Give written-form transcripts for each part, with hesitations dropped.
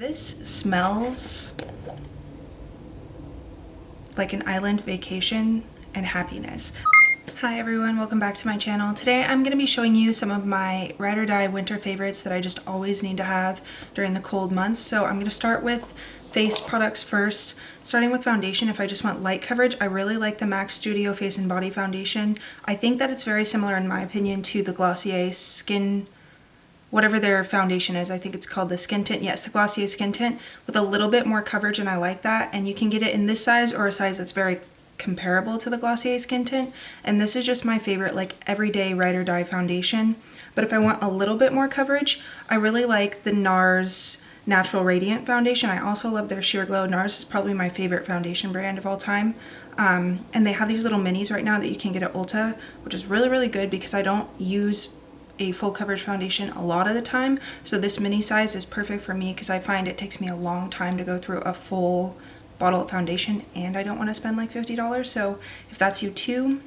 This smells like an island vacation and happiness. Hi everyone, welcome back to my channel. Today I'm going to be showing you some of my ride or die winter favorites that I just always need to have during the cold months. So I'm going to start with face products first. Starting with foundation, if I just want light coverage, I really like the MAC Studio Face and Body Foundation. I think that it's very similar in my opinion to the Glossier Skin, whatever their foundation is. I think it's called the Skin Tint. Yes, the Glossier Skin Tint with a little bit more coverage, and I like that. And you can get it in this size or a size that's very comparable to the Glossier Skin Tint. And this is just my favorite like everyday ride or die foundation. But if I want a little bit more coverage, I really like the NARS Natural Radiant Foundation. I also love their Sheer Glow. NARS is probably my favorite foundation brand of all time. And they have these little minis right now that you can get at Ulta, which is really, really good because I don't use a full coverage foundation a lot of the time. So this mini size is perfect for me because I find it takes me a long time to go through a full bottle of foundation and I don't want to spend like $50. So if that's you too,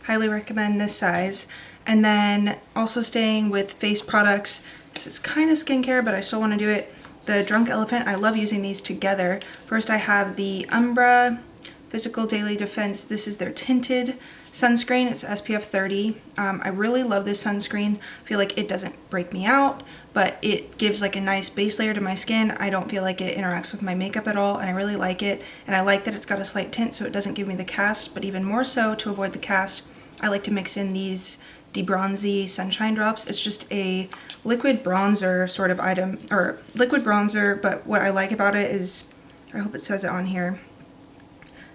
highly recommend this size. And then also staying with face products, this is kind of skincare, but I still want to do it. The Drunk Elephant, I love using these together. First I have the Umbra Physical Daily Defense. This is their tinted sunscreen. It's SPF 30. I really love this sunscreen. I feel like it doesn't break me out, but it gives like a nice base layer to my skin. I don't feel like it interacts with my makeup at all, and I really like it. And I like that it's got a slight tint so it doesn't give me the cast, but even more so to avoid the cast, I like to mix in these DeBronzy Sunshine Drops. It's just a liquid bronzer sort of item, or liquid bronzer, but what I like about it is, I hope it says it on here,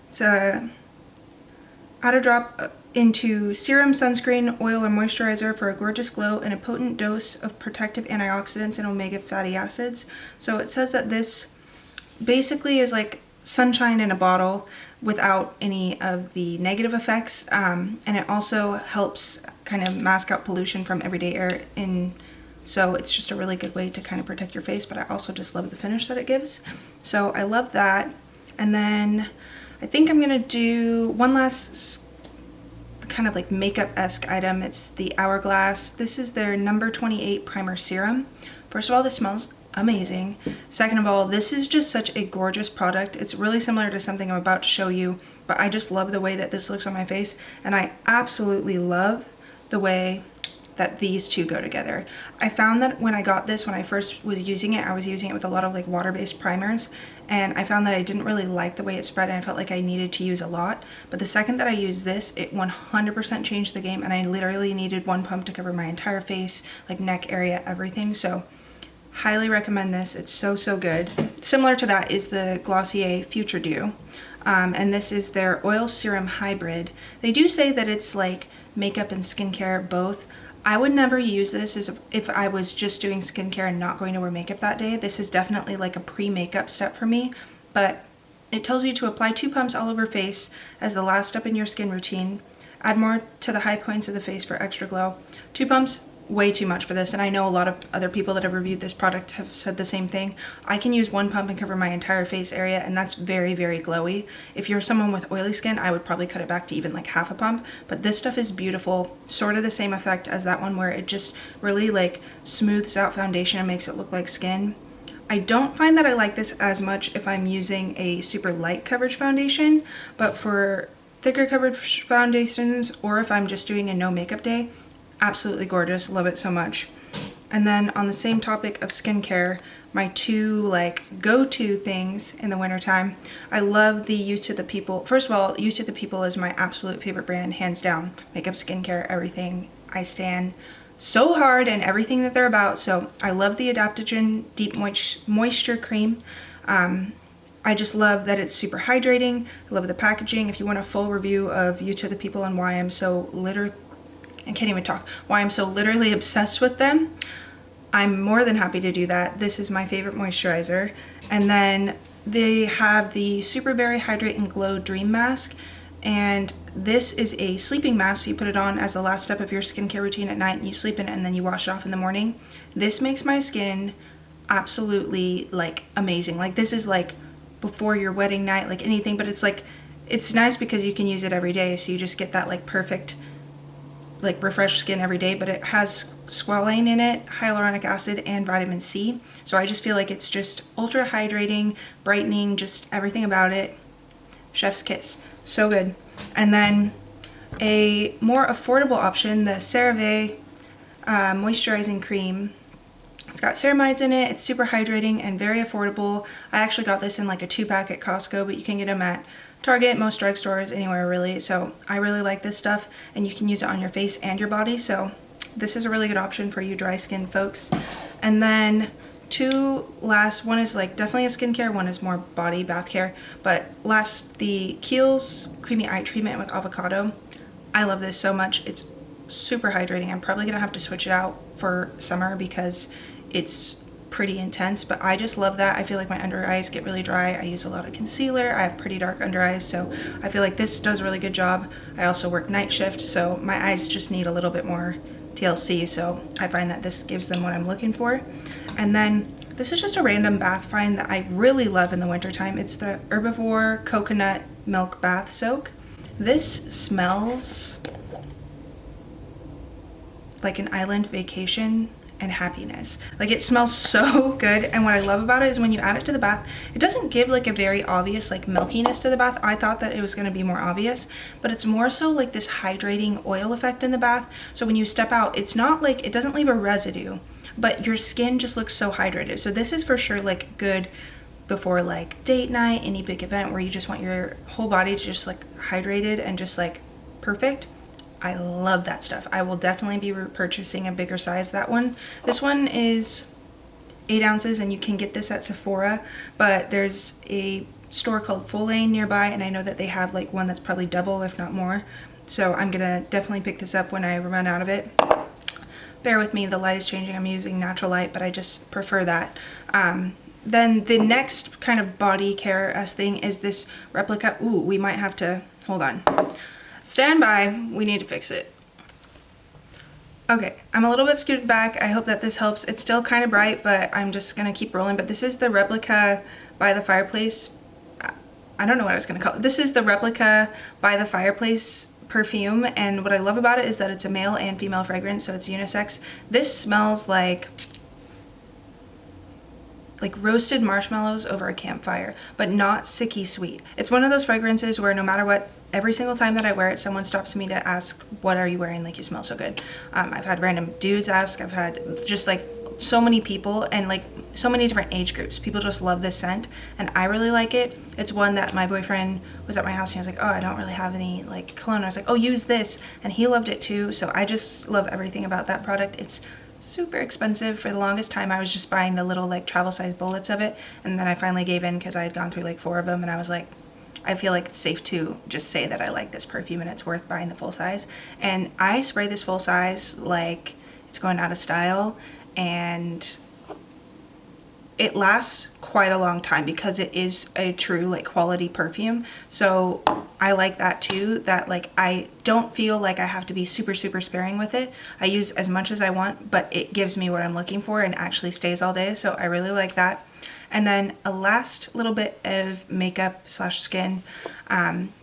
it's a add a drop into serum, sunscreen, oil, or moisturizer for a gorgeous glow and a potent dose of protective antioxidants and omega fatty acids. So it says that this basically is like sunshine in a bottle without any of the negative effects, and it also helps kind of mask out pollution from everyday air in. So it's just a really good way to kind of protect your face, but I also just love the finish that it gives. So I love that. And then I think I'm gonna do one last kind of like makeup-esque item. It's the Hourglass. This is their number 28 primer serum. First of all, this smells amazing. Second of all, this is just such a gorgeous product. It's really similar to something I'm about to show you, but I just love the way that this looks on my face, and I absolutely love the way that these two go together. I found that when I got this, when I first was using it, I was using it with a lot of like water-based primers, and I found that I didn't really like the way it spread, and I felt like I needed to use a lot. But the second that I used this, it 100% changed the game, and I literally needed one pump to cover my entire face, like neck area, everything. So highly recommend this. It's so, so good. Similar to that is the Glossier Future Dew. And this is their oil serum hybrid. They do say that it's like makeup and skincare both. I would never use this as if I was just doing skincare and not going to wear makeup that day. This is definitely like a pre-makeup step for me, but it tells you to apply 2 pumps all over face as the last step in your skin routine. Add more to the high points of the face for extra glow. 2 pumps, way too much for this, and I know a lot of other people that have reviewed this product have said the same thing. I can use 1 pump and cover my entire face area, and that's very, very glowy. If you're someone with oily skin, I would probably cut it back to even like half a pump, but this stuff is beautiful. Sort of the same effect as that one where it just really like smooths out foundation and makes it look like skin. I don't find that I like this as much if I'm using a super light coverage foundation, but for thicker coverage foundations, or if I'm just doing a no makeup day, absolutely gorgeous. Love it so much. And then on the same topic of skincare, my 2 like go-to things in the wintertime, I love the Youth to the People. First of all, Youth to the People is my absolute favorite brand, hands down. Makeup, skincare, everything. I stan so hard in everything that they're about. So I love the Adaptogen Deep Moisture Cream. I just love that it's super hydrating. I love the packaging. If you want a full review of Youth to the People and why I'm so I can't even talk, why I'm so literally obsessed with them, I'm more than happy to do that. This is my favorite moisturizer. And then they have the Super Berry Hydrate and Glow Dream Mask, and this is a sleeping mask. So you put it on as the last step of your skincare routine at night, and you sleep in it and then you wash it off in the morning. This makes my skin absolutely like amazing. Like this is like before your wedding night, like anything, but it's like, it's nice because you can use it every day, so you just get that like perfect like refresh skin every day, but it has squalane in it, hyaluronic acid, and vitamin C. So I just feel like it's just ultra hydrating, brightening, just everything about it. Chef's kiss. So good. And then a more affordable option, the CeraVe moisturizing cream. It's got ceramides in it. It's super hydrating and very affordable. I actually got this in like a 2-pack at Costco, but you can get them at Target, most drugstores, anywhere really. So I really like this stuff, and you can use it on your face and your body. So this is a really good option for you dry skin folks. And then one is like definitely a skincare, one is more body bath care. But last, the Kiehl's Creamy Eye Treatment with Avocado. I love this so much. It's super hydrating. I'm probably gonna have to switch it out for summer because it's pretty intense, but I just love that. I feel like my under eyes get really dry. I use a lot of concealer. I have pretty dark under eyes, so I feel like this does a really good job. I also work night shift, so my eyes just need a little bit more TLC, so I find that this gives them what I'm looking for. And then this is just a random bath find that I really love in the wintertime. It's the Herbivore Coconut Milk Bath Soak. This smells like an island vacation and happiness. Like, it smells so good, and what I love about it is when you add it to the bath, it doesn't give like a very obvious like milkiness to the bath. I thought that it was going to be more obvious, but it's more so like this hydrating oil effect in the bath. So when you step out, it's not like, it doesn't leave a residue, but your skin just looks so hydrated. So this is for sure like good before like date night, any big event where you just want your whole body to just like hydrated and just like perfect. I love that stuff. I will definitely be purchasing a bigger size. That one, this one is 8 ounces, and you can get this at Sephora, but there's a store called Full Lane nearby, and I know that they have like one that's probably double if not more. So I'm gonna definitely pick this up when I run out of it. Bear with me, the light is changing. I'm using natural light, but I just prefer that. Then the next kind of body care-esque thing is this replica. Ooh, we might have to, hold on. Stand by, we need to fix it. Okay, I'm a little bit scooted back. I hope that this helps. It's still kind of bright, but I'm just gonna keep rolling. But this is the Replica by the Fireplace. I don't know what I was gonna call it. This is the Replica by the Fireplace perfume, and what I love about it is that it's a male and female fragrance, so it's unisex. This smells like roasted marshmallows over a campfire, but not sicky sweet. It's one of those fragrances where no matter what, every single time that I wear it, someone stops me to ask, what are you wearing? Like, you smell so good. I've had random dudes ask. I've had just like so many people, and like so many different age groups. People just love this scent, and I really like it. It's one that my boyfriend was at my house and he was like, oh, I don't really have any like cologne. I was like, oh, use this, and he loved it too. So I just love everything about that product. It's super expensive. For the longest time I was just buying the little like travel size bullets of it, and then I finally gave in because I had gone through like 4 of them, and I was like, I feel like it's safe to just say that I like this perfume and it's worth buying the full size. And I spray this full size like it's going out of style, and it lasts quite a long time because it is a true like quality perfume. So I like that too, that like I don't feel like I have to be super sparing with it. I use as much as I want, but it gives me what I'm looking for and actually stays all day. So I really like that. And then a last little bit of makeup slash skin.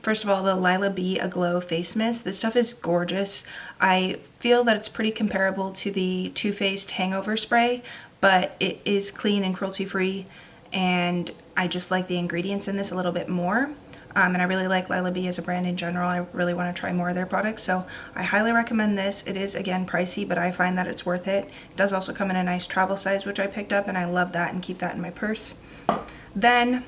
First of all, the Lila B Aglow Face Mist. This stuff is gorgeous. I feel that it's pretty comparable to the Too Faced Hangover Spray, but it is clean and cruelty free, and I just like the ingredients in this a little bit more. And I really like Lila B as a brand in general. I really want to try more of their products, so I highly recommend this. It is, again, pricey, but I find that it's worth it. It does also come in a nice travel size, which I picked up, and I love that and keep that in my purse. Then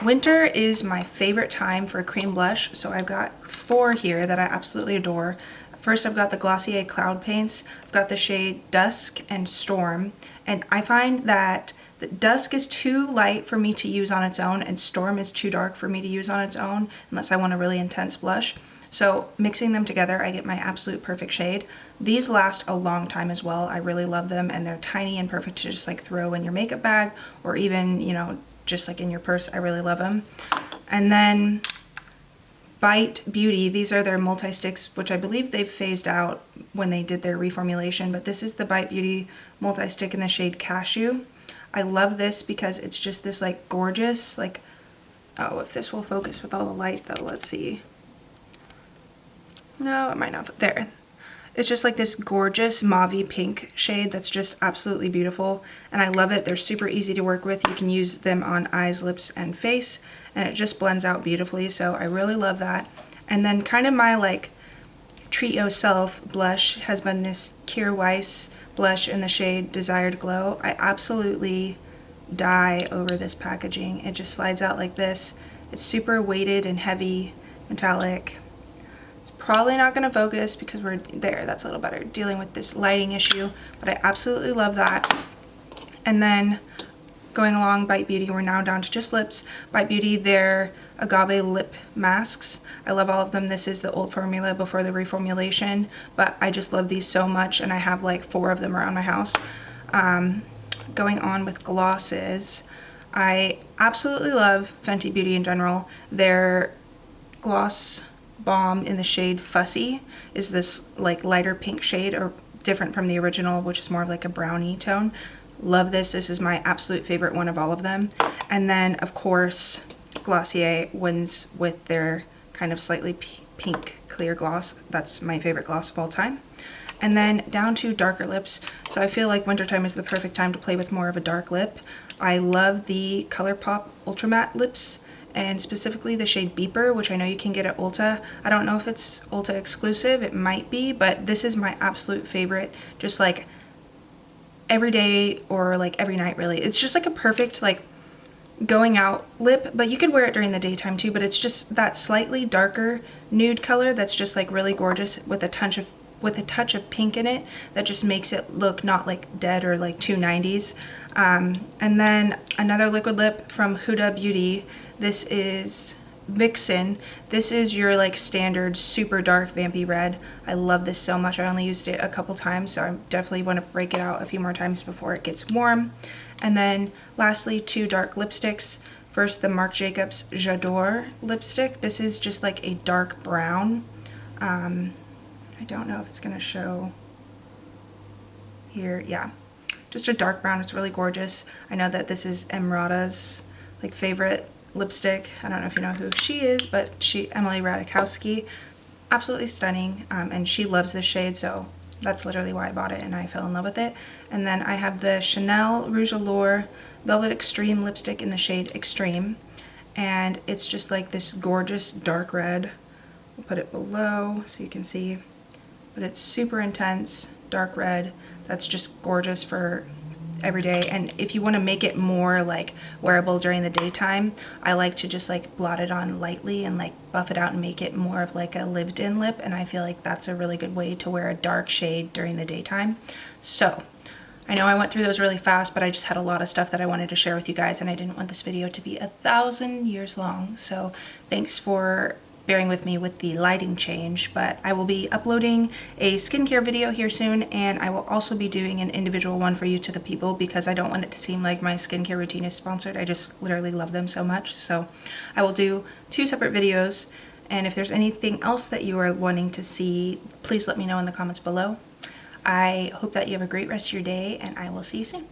winter is my favorite time for a cream blush, so I've got 4 here that I absolutely adore. First, I've got the Glossier Cloud Paints. I've got the shade Dusk and Storm, and I find that the Dusk is too light for me to use on its own, and Storm is too dark for me to use on its own unless I want a really intense blush. So mixing them together, I get my absolute perfect shade. These last a long time as well. I really love them, and they're tiny and perfect to just like throw in your makeup bag or even, you know, just like in your purse. I really love them. And then Bite Beauty, these are their multi-sticks, which I believe they've phased out when they did their reformulation, but this is the Bite Beauty multi-stick in the shade Cashew. I love this because it's just this like gorgeous, like, oh, if this will focus with all the light though, let's see. No, it might not. There. It's just like this gorgeous mauve pink shade that's just absolutely beautiful, and I love it. They're super easy to work with. You can use them on eyes, lips, and face, and it just blends out beautifully, so I really love that. And then kind of my like treat yourself blush has been this Kier Weiss blush in the shade Desired Glow. I absolutely die over this packaging. It just slides out like this. It's super weighted and heavy, metallic. Probably not going to focus because we're there. That's a little better. Dealing with this lighting issue, but I absolutely love that. And then going along Bite Beauty, we're now down to just lips. Bite Beauty, their agave lip masks. I love all of them. This is the old formula before the reformulation, but I just love these so much, and I have like 4 of them around my house. Going on with glosses, I absolutely love Fenty Beauty in general. Their gloss Balm in the shade Fussy is this like lighter pink shade, or different from the original, which is more of like a brownie tone. Love this. This is my absolute favorite one of all of them. And then of course Glossier wins with their kind of slightly pink clear gloss. That's my favorite gloss of all time. And then down to darker lips. So I feel like wintertime is the perfect time to play with more of a dark lip. I love the ColourPop Ultra Matte lips, and specifically the shade Beeper, which I know you can get at Ulta. I don't know if it's Ulta exclusive, it might be, but this is my absolute favorite, just like every day or like every night really. It's just like a perfect like going out lip, but you could wear it during the daytime too, but it's just that slightly darker nude color that's just like really gorgeous with a touch of pink in it that just makes it look not like dead or like too 90s. And then another liquid lip from Huda Beauty. This is Vixen. This is your like standard super dark vampy red. I love this so much. I only used it a couple times, so I definitely want to break it out a few more times before it gets warm. And then lastly, 2 dark lipsticks. First, the Marc Jacobs J'adore lipstick. This is just like a dark brown. I don't know if it's gonna show here. Yeah, just a dark brown. It's really gorgeous. I know that this is Emrata's like favorite lipstick. I don't know if you know who she is, but Emily Ratajkowski, absolutely stunning, and she loves this shade, so that's literally why I bought it and I fell in love with it. And then I have the Chanel Rouge Allure Velvet Extreme lipstick in the shade Extreme, and it's just like this gorgeous dark red. We'll put it below so you can see, but it's super intense dark red that's just gorgeous for every day. And if you want to make it more like wearable during the daytime, I like to just like blot it on lightly and like buff it out and make it more of like a lived in lip, and I feel like that's a really good way to wear a dark shade during the daytime. So I know I went through those really fast, but I just had a lot of stuff that I wanted to share with you guys, and I didn't want this video to be 1,000 years long, so thanks for bearing with me with the lighting change. But I will be uploading a skincare video here soon, and I will also be doing an individual one for you to the people, because I don't want it to seem like my skincare routine is sponsored. I just literally love them so much. So I will do 2 separate videos, and if there's anything else that you are wanting to see, please let me know in the comments below. I hope that you have a great rest of your day, and I will see you soon.